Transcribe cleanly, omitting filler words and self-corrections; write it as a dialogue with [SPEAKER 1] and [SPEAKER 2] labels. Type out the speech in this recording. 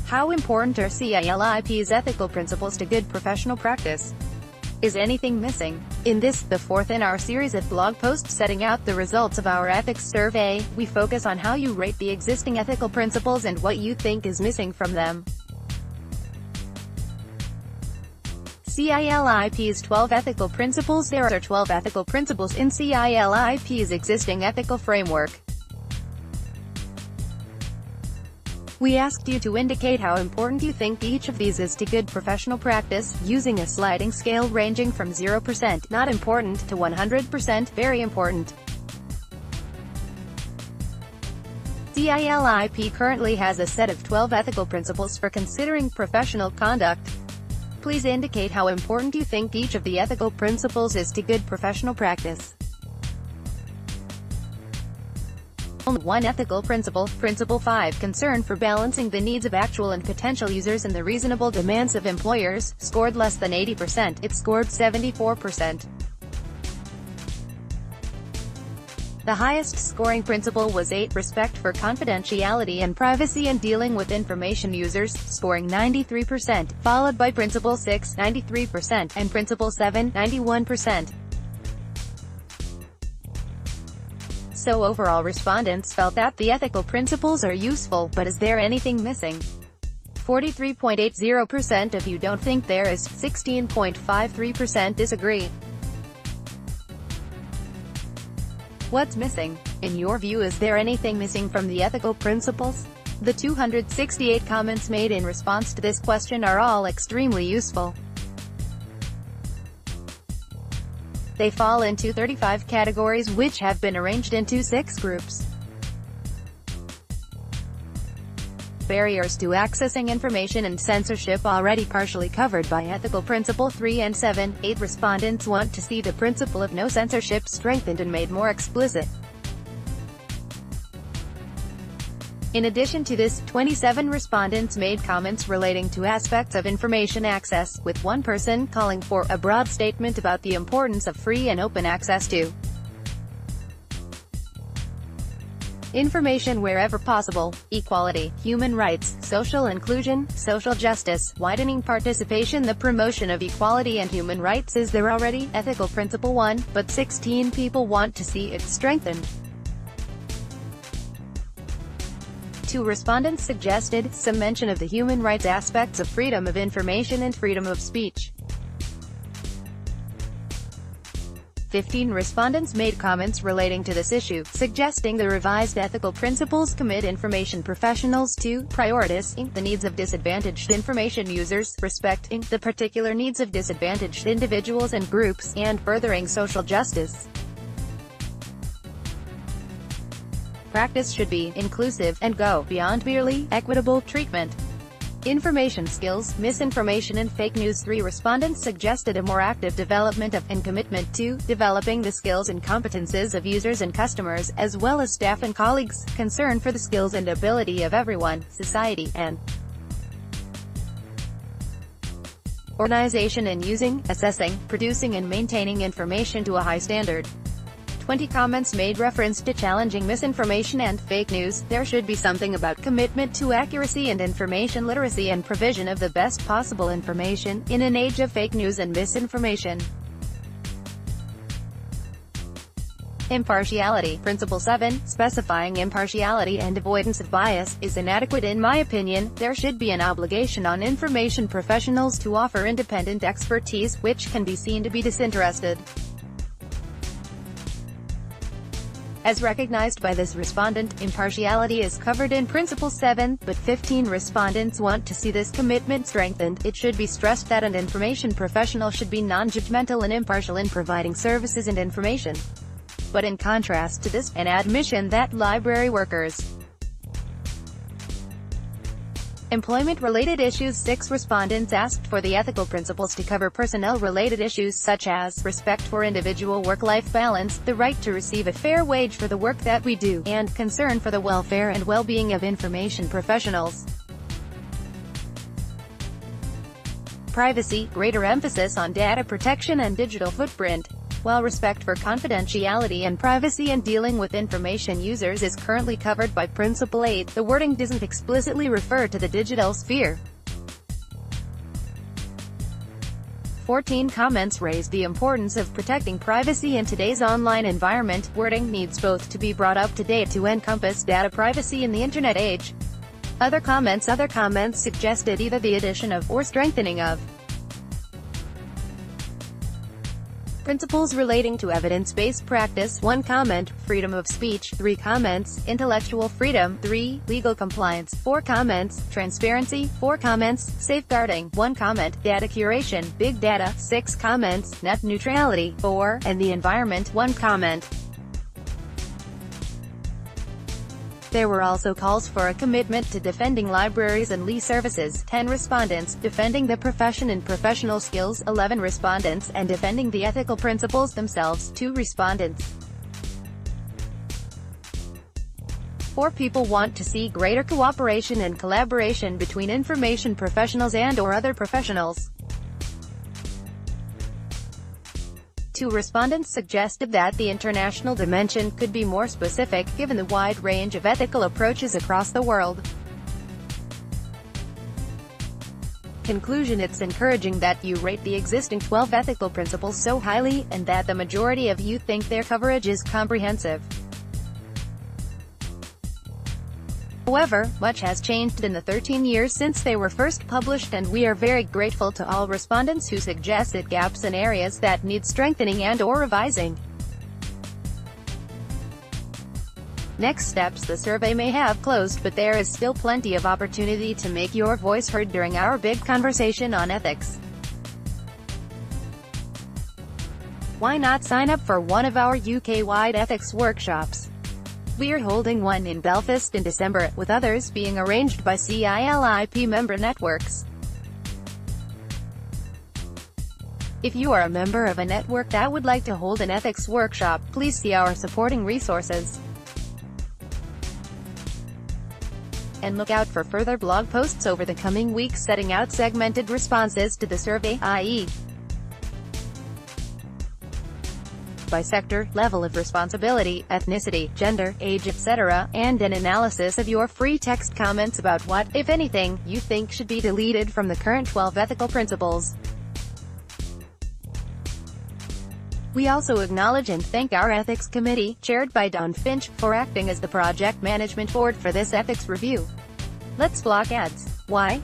[SPEAKER 1] How important are CILIP's ethical principles to good professional practice? Is anything missing? In this, the fourth in our series of blog posts setting out the results of our ethics survey, we focus on how you rate the existing ethical principles and what you think is missing from them. CILIP's 12 ethical principles. There are 12 ethical principles in CILIP's existing ethical framework. We asked you to indicate how important you think each of these is to good professional practice, using a sliding scale ranging from 0% not important to 100% very important. CILIP currently has a set of 12 ethical principles for considering professional conduct. Please indicate how important you think each of the ethical principles is to good professional practice. 1. Ethical principle. Principle 5. Concern for balancing the needs of actual and potential users and the reasonable demands of employers, scored less than 80%. It scored 74%. The highest scoring principle was 8. Respect for confidentiality and privacy and dealing with information users, scoring 93%, followed by Principle 6, 93%, and Principle 7, 91%. So overall respondents felt that the ethical principles are useful, but is there anything missing? 43.80% of you don't think there is, 16.53% disagree. What's missing? In your view, is there anything missing from the ethical principles? The 268 comments made in response to this question are all extremely useful. They fall into 35 categories which have been arranged into 6 groups. Barriers to accessing information and censorship, already partially covered by ethical principle 3 and 7. 8 respondents want to see the principle of no censorship strengthened and made more explicit. In addition to this, 27 respondents made comments relating to aspects of information access, with one person calling for a broad statement about the importance of free and open access to information wherever possible, equality, human rights, social inclusion, social justice, widening participation. The promotion of equality and human rights is there already, ethical principle 1, but 16 people want to see it strengthened. 2 respondents suggested some mention of the human rights aspects of freedom of information and freedom of speech. 15 respondents made comments relating to this issue, suggesting the revised ethical principles commit information professionals to prioritizing the needs of disadvantaged information users, respecting the particular needs of disadvantaged individuals and groups, and furthering social justice. Practice should be inclusive and go beyond merely equitable treatment. Information skills, misinformation and fake news. 3 respondents suggested a more active development of and commitment to developing the skills and competences of users and customers, as well as staff and colleagues, concern for the skills and ability of everyone, society, and organization in using, assessing, producing and maintaining information to a high standard. 20 comments made reference to challenging misinformation and fake news. There should be something about commitment to accuracy and information literacy and provision of the best possible information, in an age of fake news and misinformation. Impartiality. Principle 7, specifying impartiality and avoidance of bias, is inadequate in my opinion. There should be an obligation on information professionals to offer independent expertise, which can be seen to be disinterested. As recognized by this respondent, impartiality is covered in Principle 7, but 15 respondents want to see this commitment strengthened. It should be stressed that an information professional should be non-judgmental and impartial in providing services and information. But in contrast to this, an admission that library workers' employment-related issues. 6 respondents asked for the ethical principles to cover personnel-related issues such as respect for individual work-life balance, the right to receive a fair wage for the work that we do, and concern for the welfare and well-being of information professionals. Privacy, greater emphasis on data protection and digital footprint. While respect for confidentiality and privacy and dealing with information users is currently covered by Principle 8, the wording doesn't explicitly refer to the digital sphere. 14 comments raised the importance of protecting privacy in today's online environment. Wording needs both to be brought up to date to encompass data privacy in the Internet age. Other comments suggested either the addition of or strengthening of principles relating to evidence-based practice. 1 comment, freedom of speech. 3 comments, intellectual freedom. 3, legal compliance. 4 comments, transparency. 4 comments, safeguarding. 1 comment, data curation, big data. 6 comments, net neutrality. 4, and the environment. 1 comment. There were also calls for a commitment to defending libraries and services. 10 respondents, defending the profession and professional skills. 11 respondents, and defending the ethical principles themselves. 2 respondents. 4 people want to see greater cooperation and collaboration between information professionals and/or other professionals. 2 respondents suggested that the international dimension could be more specific, given the wide range of ethical approaches across the world. Conclusion: it's encouraging that you rate the existing 12 ethical principles so highly, and that the majority of you think their coverage is comprehensive. However, much has changed in the 13 years since they were first published, and we are very grateful to all respondents who suggested gaps and areas that need strengthening and/or revising. Next steps: the survey may have closed, but there is still plenty of opportunity to make your voice heard during our big conversation on ethics. Why not sign up for one of our UK-wide ethics workshops? We're holding one in Belfast in December, with others being arranged by CILIP member networks. If you are a member of a network that would like to hold an ethics workshop, please see our supporting resources. And look out for further blog posts over the coming weeks setting out segmented responses to the survey, i.e. by sector, level of responsibility, ethnicity, gender, age, etc., and an analysis of your free text comments about what, if anything, you think should be deleted from the current 12 ethical principles. We also acknowledge and thank our Ethics Committee, chaired by Don Finch, for acting as the project management board for this ethics review. Let's block ads. Why?